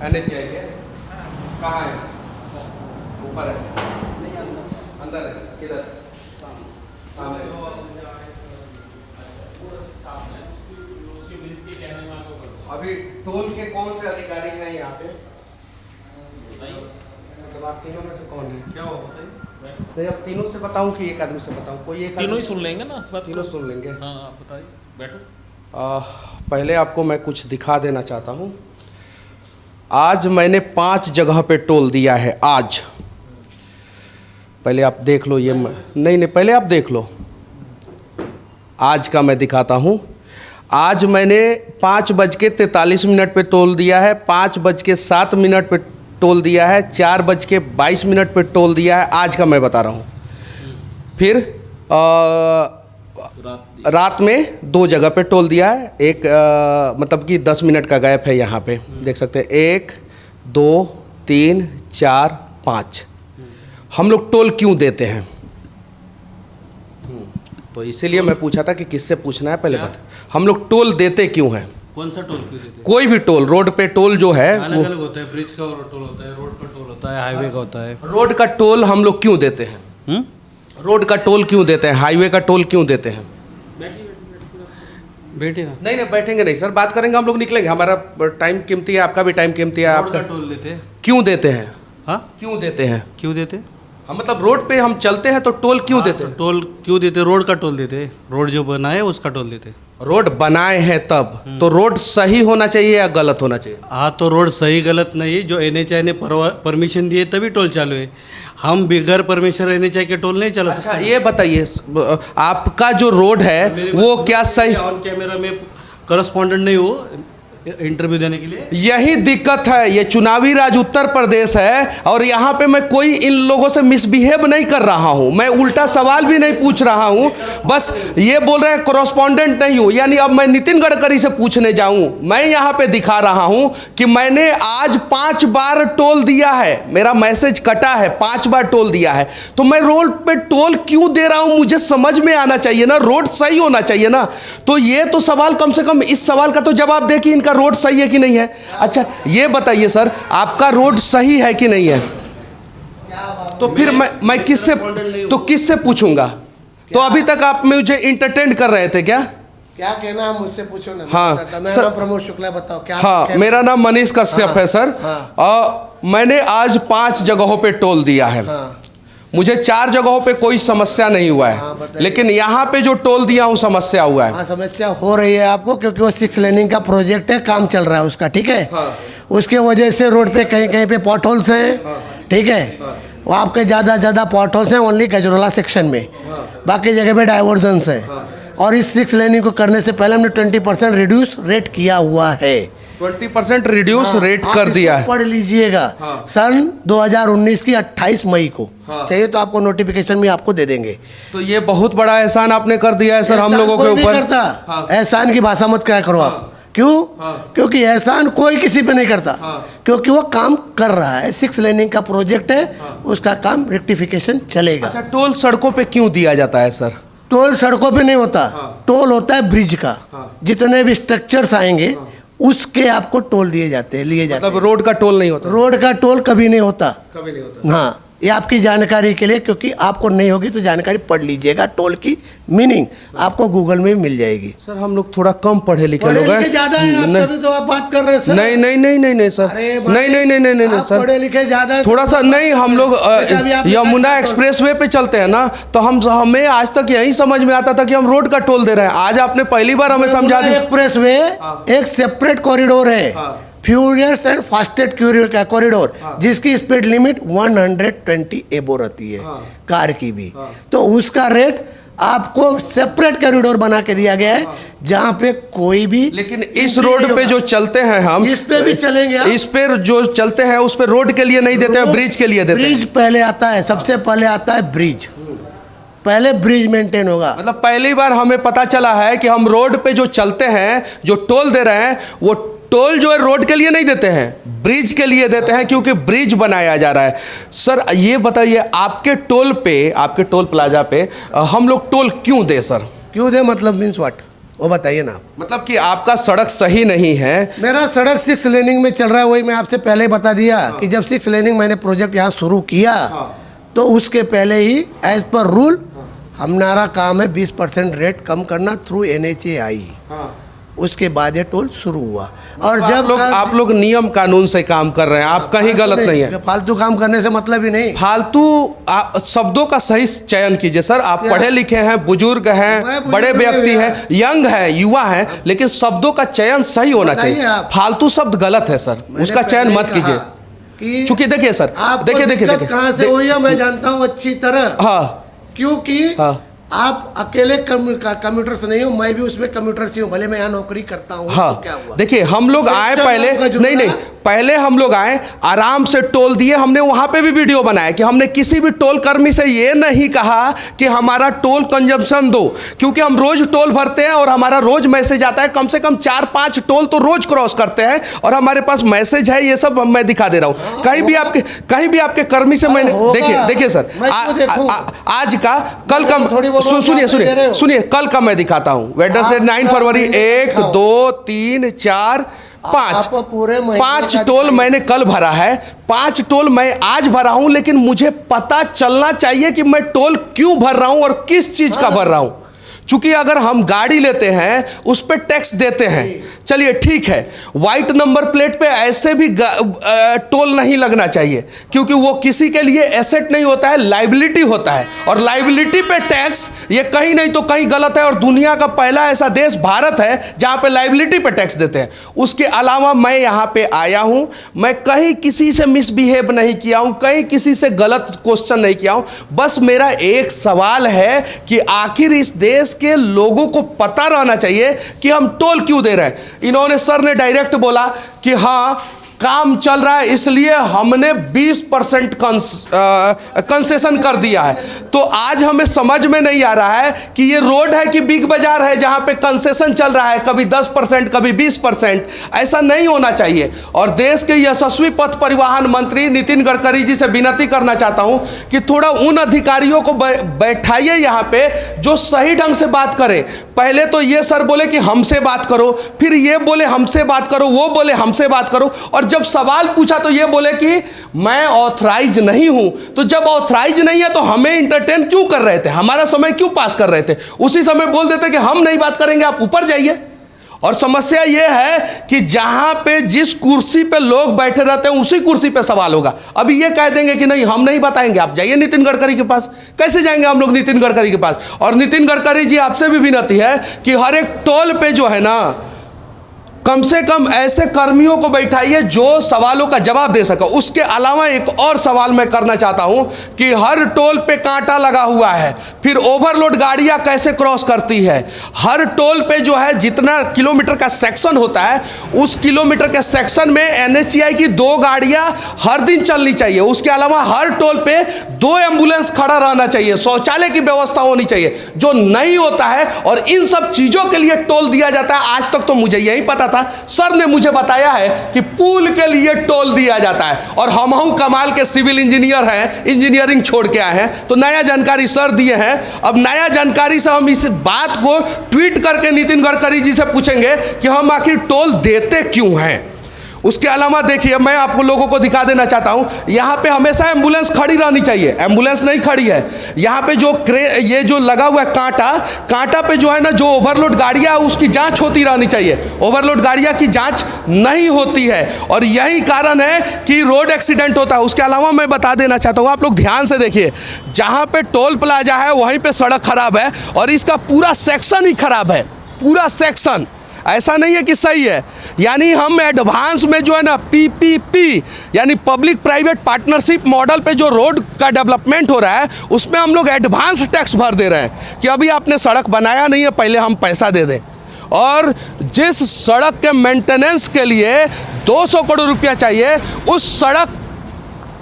NH है क्या? कहाँ है? ऊपर है? अंदर है? किधर? सामने। अभी टोल के कौन से अधिकारी हैं यहाँ पे? मतलब आप तीनों में से कौन है? क्या हो बताइए? नहीं, अब तीनों से बताऊं कि एक आदमी से बताऊं? कोई एक तीनों ही सुन लेंगे ना, तीनों सुन लेंगे। हाँ आप बताइए, बैठो। पहले आपको मैं कुछ दिखा देना चाहता हूं। आज मैंने 5 जगह पे टोल दिया है आज। पहले आप देख लो ये नहीं पहले आप देख लो। आज का मैं दिखाता हूं। आज मैंने 5:43 पे टोल दिया है, 5:07 पे टोल दिया है, 4:22 पे टोल दिया है। आज का मैं बता रहा हूँ। फिर रात में 2 जगह पे टोल दिया है। एक मतलब कि 10 मिनट का गैप है यहाँ पे, देख सकते हैं। 1 2 3 4 5। हम लोग टोल क्यों देते हैं? तो इसीलिए मैं पूछा था कि किससे पूछना है पहले बता। हम लोग टोल देते क्यों हैं? कौन सा टोल क्यों देते हैं? कोई भी टोल, रोड पे टोल जो है अलग अलग होता है। ब्रिज का टोल होता है, रोड का टोल होता है, हाईवे का होता है। रोड का टोल हम लोग क्यों देते हैं? रोड का टोल क्यों देते हैं? हाईवे का टोल क्यों देते हैं? बैठिए ना। नहीं बैठेंगे नहीं सर, बात करेंगे, हम लोग निकलेंगे। हमारा टाइम कीमती है, आपका भी टाइम कीमती है। रोड आपका का टोल देते हैं। क्यों देते हैं? हाँ क्यों देते हैं? क्यों देते? हम मतलब रोड पे हम चलते हैं तो टोल क्यों देते हैं? टोल क्यों देते? रोड का टोल देते। रोड जो बना है उसका टोल देते। रोड बनाए हैं तब तो रोड सही होना चाहिए या गलत होना चाहिए? हाँ तो रोड सही गलत नहीं, जो NHAI ने परमिशन दिए तभी टोल चालू है। हम बगैर परमिशन NHAI के टोल नहीं चला सकते। अच्छा ये बताइए, आपका जो रोड है वो क्या सही? ऑन कैमरा में करस्पॉन्डेंट नहीं हो इंटरव्यू देने के लिए। यही दिक्कत है। ये चुनावी राज्य उत्तर प्रदेश है और यहाँ पे मैं कोई इन लोगों से मिसबिहेव नहीं कर रहा हूँ। मैं उल्टा सवाल भी नहीं पूछ रहा हूँ, बस ये बोल रहे हैं कॉरेस्पॉन्डेंट नहीं हूँ। यानी अब मैं नितिन गडकरी से पूछने जाऊँ, मैं यहाँ पे दिखा रहा हूँ कि मैंने आज 5 बार टोल दिया है। मेरा मैसेज कटा है, 5 बार टोल दिया है। तो मैं रोड पे टोल क्यों दे रहा हूँ मुझे समझ में आना चाहिए ना। रोड सही होना चाहिए ना। तो ये तो सवाल, कम से कम इस सवाल का तो जवाब दे कि इनका रोड सही है कि नहीं है। अच्छा ये बताइए सर, आपका रोड सही है कि नहीं है? तो फिर मैं किससे पूछूंगा? तो अभी तक आप मुझे इंटरटेन कर रहे थे क्या? क्या कहना है मुझसे पूछो ना। हाँ मेरा नाम प्रमोद शुक्ला, बताओ क्या? हाँ मेरा नाम मनीष कश्यप है सर। मैंने आज 5 जगहों पे टोल दिया है। मुझे 4 जगहों पे कोई समस्या नहीं हुआ है, लेकिन यहाँ पे जो टोल दिया हूँ समस्या हुआ है। समस्या हो रही है आपको क्योंकि वो 6 लेनिंग का प्रोजेक्ट है, काम चल रहा है उसका, ठीक है। उसके वजह से रोड पे कहीं कहीं पे पॉट होल्स हैं, ठीक है। वो आपके ज़्यादा पॉट होल्स हैं ओनली गजरोला सेक्शन में, बाकी जगह पे डाइवर्जेंस है। और इस 6 लेनिंग को करने से पहले हमने 20% रिड्यूस रेट किया हुआ है। 20% रिड्यूस रेट कर दिया है। पढ़ लीजिएगा। सन 2019 की 28 मई को चाहिए तो आपको नोटिफिकेशन भी आपको दे देंगे। तो ये बहुत बड़ा एहसान आपने कर दिया है सर हम लोगों के ऊपर। एहसान की भाषा मत क्या करो आप। क्यों? क्योंकि एहसान कोई किसी पे नहीं करता, क्योंकि वो काम कर रहा है। 6 लेनिंग का प्रोजेक्ट है, उसका काम रेक्टिफिकेशन चलेगा। अच्छा टोल सड़कों पे क्यों दिया जाता है सर? टोल सड़कों पे नहीं होता, टोल होता है ब्रिज का। जितने भी स्ट्रक्चर्स आएंगे उसके आपको टोल दिए जाते हैं, लिए जाते हैं। मतलब रोड का टोल नहीं होता? रोड का टोल कभी नहीं होता। कभी नहीं होता। हाँ ये आपकी जानकारी के लिए, क्योंकि आपको नहीं होगी तो जानकारी पढ़ लीजिएगा। टोल की मीनिंग आपको गूगल में भी मिल जाएगी। सर हम लोग थोड़ा कम पढ़े लिखे लोग हैं। ज्यादा है आप, तभी तो आप बात कर रहे हैं सर। नहीं सर, नहीं सर, पढ़े लिखे ज्यादा है। थोड़ा सा नहीं। हम लोग यमुना एक्सप्रेसवे पे चलते हैं ना, तो हमें आज तक यही समझ में आता था कि हम रोड का टोल दे रहे हैं। आज आपने पहली बार हमें समझा दिया। एक्सप्रेसवे एक सेपरेट कॉरिडोर है, फ्यूरियस एंड फास्टेस्ट कॉरिडोर, जिसकी स्पीड लिमिट 120 एबो रहती है, कार की भी। तो उसका रेट आपको सेपरेट कॉरिडोर बना के दिया गया है, जहाँ पे कोई भी। लेकिन इस रोड पे जो चलते हैं हम, इस पे भी चलेंगे। इस पे जो चलते हैं उस पे रोड के लिए नहीं देते हैं, ब्रिज के लिए देते हैं। ब्रिज पहले आता है, सबसे पहले आता है ब्रिज। पहले ब्रिज मेंटेन होगा। मतलब पहली बार हमें पता चला है कि हम रोड पे जो चलते हैं, जो टोल दे रहे हैं, वो टोल जो है रोड के लिए नहीं देते हैं, ब्रिज के लिए देते हैं, क्योंकि ब्रिज बनाया जा रहा है। सर ये बताइए, आपके टोल पे, आपके टोल प्लाजा पे हम लोग टोल क्यों दे सर? क्यों दे मतलब मीन्स व्हाट? वो बताइए ना आप। मतलब कि आपका सड़क सही नहीं है। मेरा सड़क 6 लेनिंग में चल रहा है, वही मैं आपसे पहले ही बता दिया कि जब 6 लेनिंग मैंने प्रोजेक्ट यहाँ शुरू किया तो उसके पहले ही एज पर रूल हमारा काम है 20% रेट कम करना थ्रू NHAI। उसके बाद ये टोल शुरू हुआ। और जब आप लोग नियम कानून से काम कर रहे हैं, आप कहीं गलत नहीं है। फालतू काम करने से मतलब ही नहीं। फालतू शब्दों का सही चयन कीजिए सर। आप पढ़े लिखे हैं, बुजुर्ग हैं, बड़े व्यक्ति हैं, यंग हैं, युवा हैं, लेकिन शब्दों का चयन सही होना चाहिए। फालतू शब्द गलत है सर, उसका चयन मत कीजिए। क्योंकि देखिए सर, देखिए कहाँ से हुई है मैं जानता हूँ अच्छी तरह। हाँ, क्योंकि आप अकेले कम्यूटर से नहीं हो, मैं भी उसमें कम्यूटर से हूँ, भले मैं यहाँ नौकरी करता हूँ। हाँ, तो क्या हुआ? देखिए हम लोग आए पहले, नहीं पहले हम लोग आए, आराम से टोल दिए। हमने वहाँ पे भी वीडियो बनाया कि हमने किसी भी टोल कर्मी से ये नहीं कहा कि हमारा टोल कंजम्पशन दो, क्योंकि हम रोज टोल भरते हैं और हमारा रोज मैसेज आता है। कम से कम 4-5 टोल तो रोज क्रॉस करते हैं और हमारे पास मैसेज है। ये सब मैं दिखा दे रहा हूँ। कहीं भी आपके कर्मी से मैंने देखिए सर, आज का कल का सुनिए कल का मैं दिखाता हूँ। वेडनेसडे 9 फरवरी 1 2 3 4 5 टोल मैंने कल भरा है, 5 टोल मैं आज भरा हूं। लेकिन मुझे पता चलना चाहिए कि मैं टोल क्यों भर रहा हूं और किस चीज का भर रहा हूं। चूंकि अगर हम गाड़ी लेते हैं उस पर टैक्स देते हैं, चलिए ठीक है, वाइट नंबर प्लेट पे ऐसे भी टोल नहीं लगना चाहिए, क्योंकि वो किसी के लिए एसेट नहीं होता है, लाइबिलिटी होता है। और लाइबिलिटी पे टैक्स ये कहीं नहीं तो कहीं गलत है। और दुनिया का पहला ऐसा देश भारत है जहां पे लाइबिलिटी पे टैक्स देते हैं। उसके अलावा मैं यहां पे आया हूं, मैं कहीं किसी से मिसबिहेव नहीं किया हूं, कहीं किसी से गलत क्वेश्चन नहीं किया हूं। बस मेरा एक सवाल है कि आखिर इस देश के लोगों को पता रहना चाहिए कि हम टोल क्यों दे रहे हैं। इन्होंने सर ने डायरेक्ट बोला कि हाँ काम चल रहा है इसलिए हमने 20% कंसेशन कर दिया है। तो आज हमें समझ में नहीं आ रहा है कि ये रोड है कि बिग बाजार है जहां पे कंसेशन चल रहा है, कभी 10% कभी 20%। ऐसा नहीं होना चाहिए। और देश के यशस्वी पथ परिवहन मंत्री नितिन गडकरी जी से विनती करना चाहता हूं कि थोड़ा उन अधिकारियों को बैठाइए यहां पे जो सही ढंग से बात करें। पहले तो ये सर बोले कि हमसे बात करो, फिर ये बोले हमसे बात करो, वो बोले हमसे बात करो, और जब सवाल पूछा तो ये बोले कि मैं ऑथराइज नहीं हूं। तो जब ऑथराइज नहीं है तो हमें इंटरटेन क्यों कर रहे थे, हमारा समय क्यों पास कर रहे थे? उसी समय बोल देते कि हम नहीं बात करेंगे, आप ऊपर जाइए। और समस्या यह है कि जहां पे जिस कुर्सी पे लोग बैठे रहते हैं उसी कुर्सी पे सवाल होगा। अभी ये कह देंगे कि नहीं हम नहीं बताएंगे, आप जाइए नितिन गडकरी के पास। कैसे जाएंगे हम लोग नितिन गडकरी के पास? और नितिन गडकरी जी आपसे भी विनती है कि हर एक टोल पे जो है ना, कम से कम ऐसे कर्मियों को बैठाइए जो सवालों का जवाब दे सके। उसके अलावा एक और सवाल मैं करना चाहता हूं कि हर टोल पे कांटा लगा हुआ है, फिर ओवरलोड गाड़ियां कैसे क्रॉस करती है? हर टोल पे जो है जितना किलोमीटर का सेक्शन होता है उस किलोमीटर के सेक्शन में NHAI की 2 गाड़ियां हर दिन चलनी चाहिए। उसके अलावा हर टोल पे 2 एम्बुलेंस खड़ा रहना चाहिए, शौचालय की व्यवस्था होनी चाहिए, जो नहीं होता है। और इन सब चीजों के लिए टोल दिया जाता है। आज तक तो मुझे यही पता था, सर ने मुझे बताया है कि पुल के लिए टोल दिया जाता है। और हम कमाल के सिविल इंजीनियर हैं, इंजीनियरिंग छोड़ के आए हैं, तो नया जानकारी सर दिए हैं। अब नया जानकारी से हम इस बात को ट्वीट करके नितिन गडकरी जी से पूछेंगे कि हम आखिर टोल देते क्यों हैं। उसके अलावा देखिए मैं आपको लोगों को दिखा देना चाहता हूं, यहाँ पे हमेशा एम्बुलेंस खड़ी रहनी चाहिए। एम्बुलेंस नहीं खड़ी है यहाँ पे। जो ये जो लगा हुआ है कांटा पे जो है ना, जो ओवरलोड गाड़ियां उसकी जांच होती रहनी चाहिए। ओवरलोड गाड़ियां की जांच नहीं होती है और यही कारण है कि रोड एक्सीडेंट होता है। उसके अलावा मैं बता देना चाहता हूँ, आप लोग ध्यान से देखिए, जहाँ पे टोल प्लाजा है वहीं पे सड़क खराब है और इसका पूरा सेक्शन ही खराब है, पूरा सेक्शन। ऐसा नहीं है कि सही है। यानी हम एडवांस में जो है ना PPP यानी पब्लिक प्राइवेट पार्टनरशिप मॉडल पे जो रोड का डेवलपमेंट हो रहा है उसमें हम लोग एडवांस टैक्स भर दे रहे हैं कि अभी आपने सड़क बनाया नहीं है, पहले हम पैसा दे दें। और जिस सड़क के मेंटेनेंस के लिए 200 करोड़ रुपया चाहिए, उस सड़क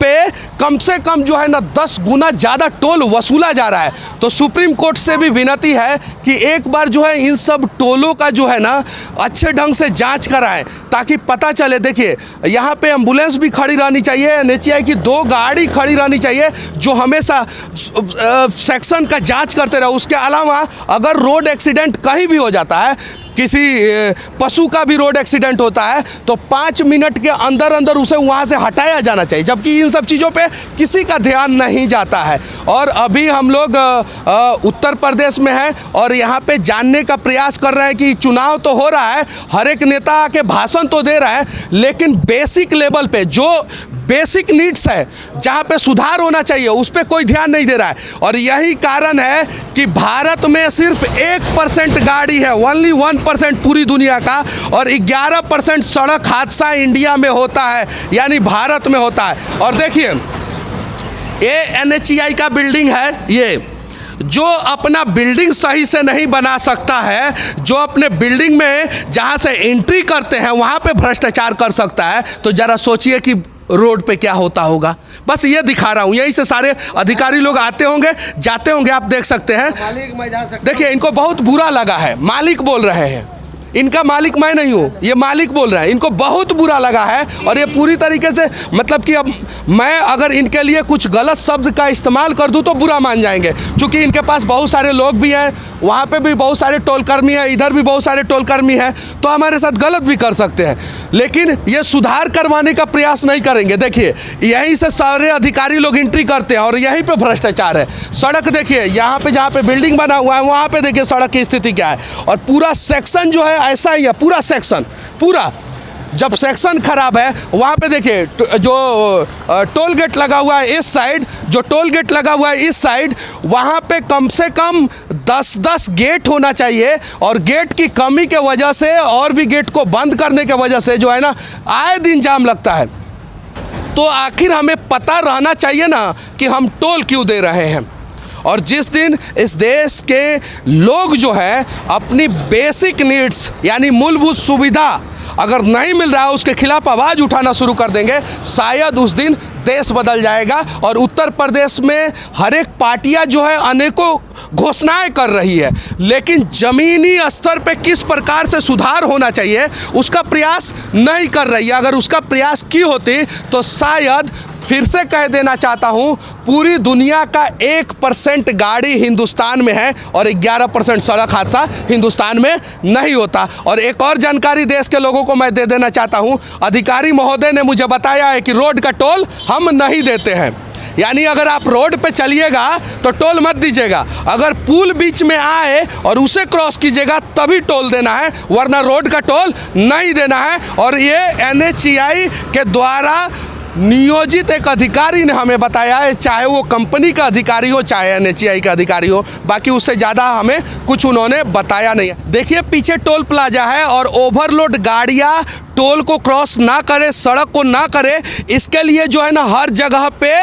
पे कम से कम जो है ना 10 गुना ज़्यादा टोल वसूला जा रहा है। तो सुप्रीम कोर्ट से भी विनती है कि एक बार जो है इन सब टोलों का जो है ना अच्छे ढंग से जांच कराएं, ताकि पता चले। देखिए यहाँ पे एम्बुलेंस भी खड़ी रहनी चाहिए, एनएचएआई की 2 गाड़ी खड़ी रहनी चाहिए जो हमेशा सेक्शन का जांच करते रहे। उसके अलावा अगर रोड एक्सीडेंट कहीं भी हो जाता है, किसी पशु का भी रोड एक्सीडेंट होता है, तो 5 मिनट के अंदर अंदर उसे वहाँ से हटाया जाना चाहिए, जबकि इन सब चीज़ों पे किसी का ध्यान नहीं जाता है। और अभी हम लोग उत्तर प्रदेश में हैं और यहाँ पे जानने का प्रयास कर रहे हैं कि चुनाव तो हो रहा है, हर एक नेता आके भाषण तो दे रहा है, लेकिन बेसिक लेवल पे जो बेसिक नीड्स है, जहाँ पे सुधार होना चाहिए, उस पर कोई ध्यान नहीं दे रहा है। और यही कारण है कि भारत में सिर्फ 1% गाड़ी है, ओनली 1% पूरी दुनिया का, और 11% सड़क हादसा इंडिया में होता है, यानी भारत में होता है। और देखिए ये एनएचएआई का बिल्डिंग है, ये जो अपना बिल्डिंग सही से नहीं बना सकता है, जो अपने बिल्डिंग में जहाँ से एंट्री करते हैं वहाँ पे भ्रष्टाचार कर सकता है, तो ज़रा सोचिए कि रोड पे क्या होता होगा। बस ये दिखा रहा हूँ, यहीं से सारे अधिकारी लोग आते होंगे जाते होंगे, आप देख सकते हैं। मालिक मैं जा सकता देखिए इनको बहुत बुरा लगा है, मालिक बोल रहे हैं, इनका मालिक मैं नहीं हूँ, ये मालिक बोल रहे हैं, इनको बहुत बुरा लगा है। और ये पूरी तरीके से मतलब कि अब मैं अगर इनके लिए कुछ गलत शब्द का इस्तेमाल कर दूँ तो बुरा मान जाएंगे, क्योंकि इनके पास बहुत सारे लोग भी हैं, वहाँ पे भी बहुत सारे टोलकर्मी हैं, इधर भी बहुत सारे टोलकर्मी हैं, तो हमारे साथ गलत भी कर सकते हैं, लेकिन ये सुधार करवाने का प्रयास नहीं करेंगे। देखिए यहीं से सारे अधिकारी लोग एंट्री करते हैं और यहीं पे भ्रष्टाचार है। सड़क देखिए यहाँ पे जहाँ पे बिल्डिंग बना हुआ है वहाँ पे देखिए सड़क की स्थिति क्या है, और पूरा सेक्शन जो है ऐसा ही है, पूरा सेक्शन पूरा। जब सेक्शन खराब है वहाँ पे देखिए जो टोल गेट लगा हुआ है इस साइड, जो टोल गेट लगा हुआ है इस साइड, वहाँ पे कम से कम 10-10 गेट होना चाहिए, और गेट की कमी के वजह से और भी गेट को बंद करने के वजह से जो है ना आए दिन जाम लगता है। तो आखिर हमें पता रहना चाहिए ना कि हम टोल क्यों दे रहे हैं। और जिस दिन इस देश के लोग जो है अपनी बेसिक नीड्स यानी मूलभूत सुविधा अगर नहीं मिल रहा है उसके खिलाफ आवाज़ उठाना शुरू कर देंगे, शायद उस दिन देश बदल जाएगा। और उत्तर प्रदेश में हर एक पार्टियां जो है अनेकों घोषणाएं कर रही है, लेकिन ज़मीनी स्तर पे किस प्रकार से सुधार होना चाहिए उसका प्रयास नहीं कर रही है। अगर उसका प्रयास की होती तो शायद, फिर से कह देना चाहता हूँ, पूरी दुनिया का 1% गाड़ी हिंदुस्तान में है और 11% सड़क हादसा हिंदुस्तान में नहीं होता। और एक और जानकारी देश के लोगों को मैं दे देना चाहता हूँ, अधिकारी महोदय ने मुझे बताया है कि रोड का टोल हम नहीं देते हैं, यानी अगर आप रोड पे चलिएगा तो टोल मत दीजिएगा, अगर पुल बीच में आए और उसे क्रॉस कीजिएगा तभी टोल देना है, वरना रोड का टोल नहीं देना है। और ये एनएचएआई के द्वारा नियोजित एक अधिकारी ने हमें बताया है, चाहे वो कंपनी का अधिकारी हो चाहे एनएचएआई का अधिकारी हो, बाकी उससे ज़्यादा हमें कुछ उन्होंने बताया नहीं है। देखिए पीछे टोल प्लाजा है और ओवरलोड गाड़ियाँ टोल को क्रॉस ना करे, सड़क को ना करे, इसके लिए जो है ना हर जगह पे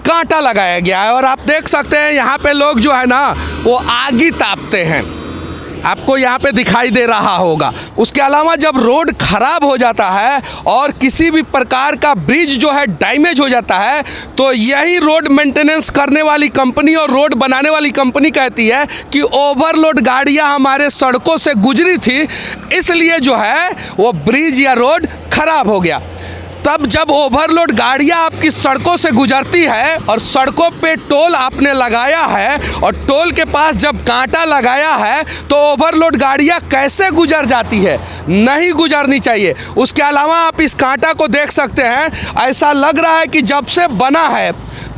कांटा लगाया गया है। और आप देख सकते हैं यहाँ पे लोग जो है ना वो आगी तापते हैं, आपको यहाँ पे दिखाई दे रहा होगा। उसके अलावा जब रोड खराब हो जाता है और किसी भी प्रकार का ब्रिज जो है डैमेज हो जाता है, तो यही रोड मेंटेनेंस करने वाली कंपनी और रोड बनाने वाली कंपनी कहती है कि ओवरलोड गाड़ियाँ हमारे सड़कों से गुजरी थी, इसलिए जो है वो ब्रिज या रोड खराब हो गया। तब जब ओवरलोड गाड़ियां आपकी सड़कों से गुजरती है और सड़कों पे टोल आपने लगाया है और टोल के पास जब कांटा लगाया है तो ओवरलोड गाड़ियां कैसे गुजर जाती है, नहीं गुजरनी चाहिए। उसके अलावा आप इस कांटा को देख सकते हैं, ऐसा लग रहा है कि जब से बना है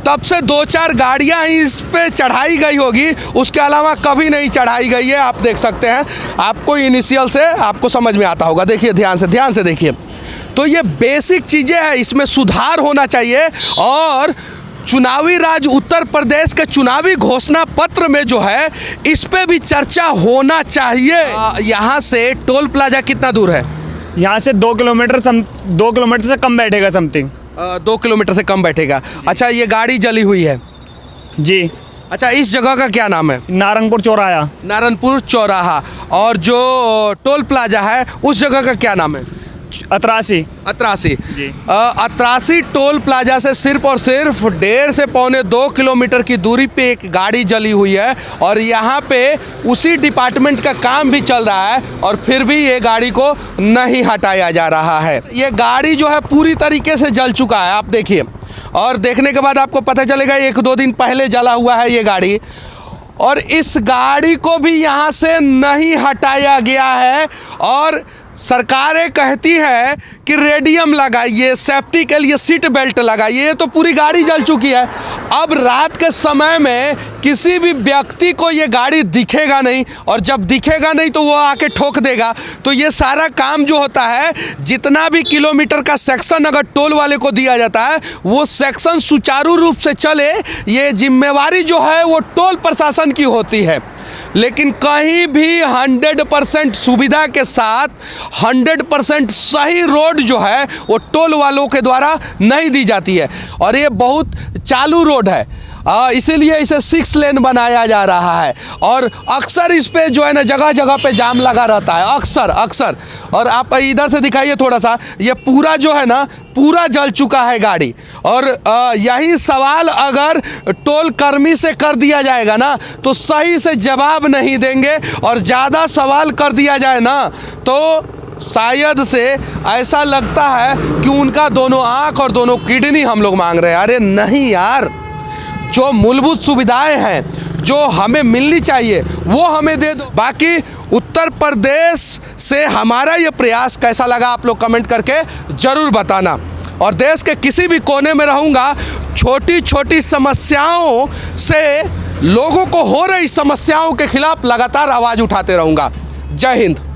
तब से 2-4 गाड़ियां ही इस पे चढ़ाई गई होगी, उसके अलावा कभी नहीं चढ़ाई गई है। आप देख सकते हैं, आपको इनिशियल से आपको समझ में आता होगा। देखिए ध्यान से देखिए, तो ये बेसिक चीज़ें हैं, इसमें सुधार होना चाहिए। और चुनावी राज उत्तर प्रदेश के चुनावी घोषणा पत्र में जो है इस पे भी चर्चा होना चाहिए। यहाँ से टोल प्लाजा कितना दूर है? यहाँ से 2 किलोमीटर से कम बैठेगा समथिंग। 2 किलोमीटर से कम बैठेगा। अच्छा, ये गाड़ी जली हुई है जी। अच्छा, इस जगह का क्या नाम है? नारंगपुर चौराहा। नारायणपुर चौराहा। और जो टोल प्लाजा है उस जगह का क्या नाम है? 83। 83 जी। 83 टोल प्लाजा से सिर्फ और सिर्फ 1.5 से पौने 2 किलोमीटर की दूरी पे एक गाड़ी जली हुई है और यहाँ पे उसी डिपार्टमेंट का काम भी चल रहा है और फिर भी ये गाड़ी को नहीं हटाया जा रहा है। ये गाड़ी जो है पूरी तरीके से जल चुका है, आप देखिए, और देखने के बाद आपको पता चलेगा 1-2 दिन पहले जला हुआ है ये गाड़ी, और इस गाड़ी को भी यहाँ से नहीं हटाया गया है। और सरकारें कहती है कि रेडियम लगाइए, सेफ्टी के लिए सीट बेल्ट लगाइए, ये तो पूरी गाड़ी जल चुकी है। अब रात के समय में किसी भी व्यक्ति को ये गाड़ी दिखेगा नहीं, और जब दिखेगा नहीं तो वो आके ठोक देगा। तो ये सारा काम जो होता है, जितना भी किलोमीटर का सेक्शन अगर टोल वाले को दिया जाता है, वो सेक्शन सुचारू रूप से चले, ये जिम्मेवारी जो है वो टोल प्रशासन की होती है। लेकिन कहीं भी 100% सुविधा के साथ 100% सही रोड जो है वो टोल वालों के द्वारा नहीं दी जाती है, और ये बहुत चालू रोड है, इसीलिए इसे 6 लेन बनाया जा रहा है। और अक्सर इस पे जो है ना जगह जगह पे जाम लगा रहता है, अक्सर। और आप इधर से दिखाइए थोड़ा सा, ये पूरा जो है ना पूरा जल चुका है गाड़ी। और यही सवाल अगर टोल कर्मी से कर दिया जाएगा ना तो सही से जवाब नहीं देंगे, और ज़्यादा सवाल कर दिया जाए ना तो शायद से ऐसा लगता है कि उनका दोनों आँख और दोनों किडनी हम लोग मांग रहे हैं। अरे नहीं यार, जो मूलभूत सुविधाएं हैं जो हमें मिलनी चाहिए वो हमें दे दो। बाकी उत्तर प्रदेश से हमारा ये प्रयास कैसा लगा आप लोग कमेंट करके ज़रूर बताना। और देश के किसी भी कोने में रहूँगा, छोटी छोटी समस्याओं से लोगों को हो रही समस्याओं के खिलाफ लगातार आवाज़ उठाते रहूँगा। जय हिंद।